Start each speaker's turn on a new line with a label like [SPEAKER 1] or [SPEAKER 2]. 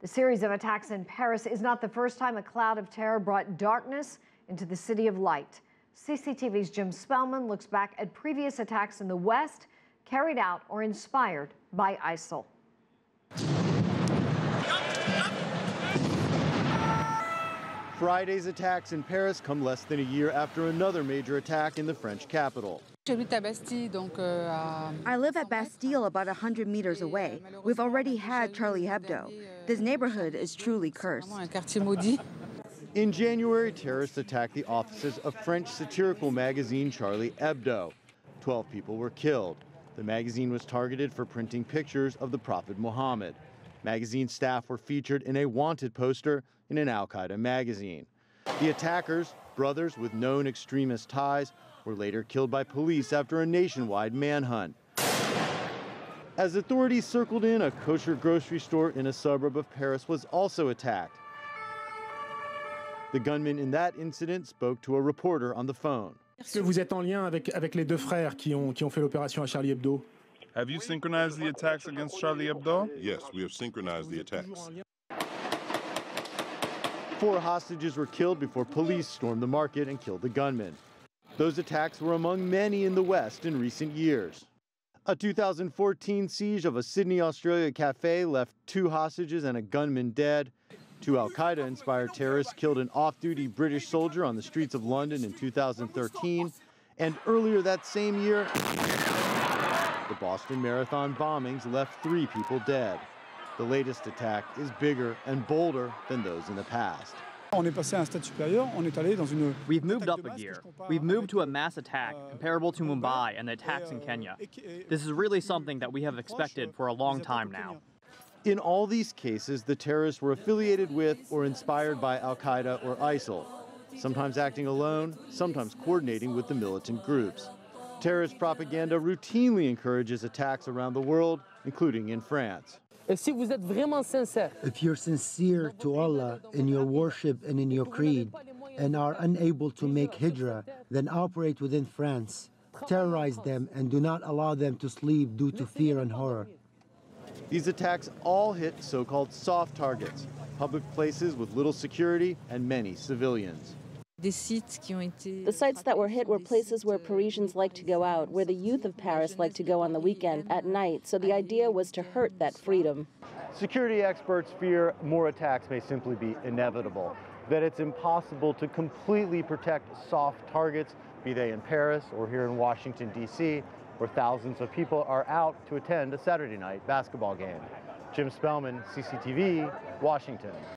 [SPEAKER 1] The series of attacks in Paris is not the first time a cloud of terror brought darkness into the city of light. CCTV's Jim Spellman looks back at previous attacks in the West carried out or inspired by ISIL.
[SPEAKER 2] Friday's attacks in Paris come less than a year after another major attack in the French capital.
[SPEAKER 3] I
[SPEAKER 4] live at Bastille, about 100 meters away. We've already had Charlie Hebdo. This neighborhood is truly cursed.
[SPEAKER 2] In January, terrorists attacked the offices of French satirical magazine Charlie Hebdo. 12 people were killed. The magazine was targeted for printing pictures of the Prophet Muhammad. Magazine staff were featured in a wanted poster in an Al-Qaeda magazine. The attackers, brothers with known extremist ties, were later killed by police after a nationwide manhunt. As authorities circled in, a kosher grocery store in a suburb of Paris was also attacked. The gunman in that incident spoke to a reporter on the phone.
[SPEAKER 5] Est-ce que vous êtes en lien avec les deux frères qui ont fait l'opération à Charlie Hebdo?
[SPEAKER 6] Have you synchronized the attacks against Charlie Hebdo?
[SPEAKER 7] Yes, we have synchronized the attacks.
[SPEAKER 2] 4 hostages were killed before police stormed the market and killed the gunman. Those attacks were among many in the West in recent years. A 2014 siege of a Sydney, Australia cafe left 2 hostages and a gunman dead. 2 Al-Qaeda-inspired terrorists killed an off-duty British soldier on the streets of London in 2013. And earlier that same year, the Boston Marathon bombings left 3 people dead. The latest attack is bigger and bolder than those in the past.
[SPEAKER 8] We've moved up a gear. We've moved to a mass attack comparable to Mumbai and the attacks in Kenya. This is really something that we have expected for a long time now.
[SPEAKER 2] In all these cases, the terrorists were affiliated with or inspired by Al-Qaeda or ISIL, sometimes acting alone, sometimes coordinating with the militant groups. Terrorist propaganda routinely encourages attacks around the world, including in France.
[SPEAKER 9] If you're sincere to Allah in your worship and in your creed and are unable to make hijrah, then operate within France. Terrorize them and do not allow them to sleep due to fear and horror.
[SPEAKER 2] These attacks all hit so-called soft targets, public places with little security and many civilians.
[SPEAKER 10] The sites that were hit were places where Parisians like to go out, where the youth of Paris like to go on the weekend at night, so the idea was to hurt that freedom.
[SPEAKER 2] Security experts fear more attacks may simply be inevitable, that it's impossible to completely protect soft targets, be they in Paris or here in Washington, D.C., where thousands of people are out to attend a Saturday night basketball game. Jim Spellman, CCTV, Washington.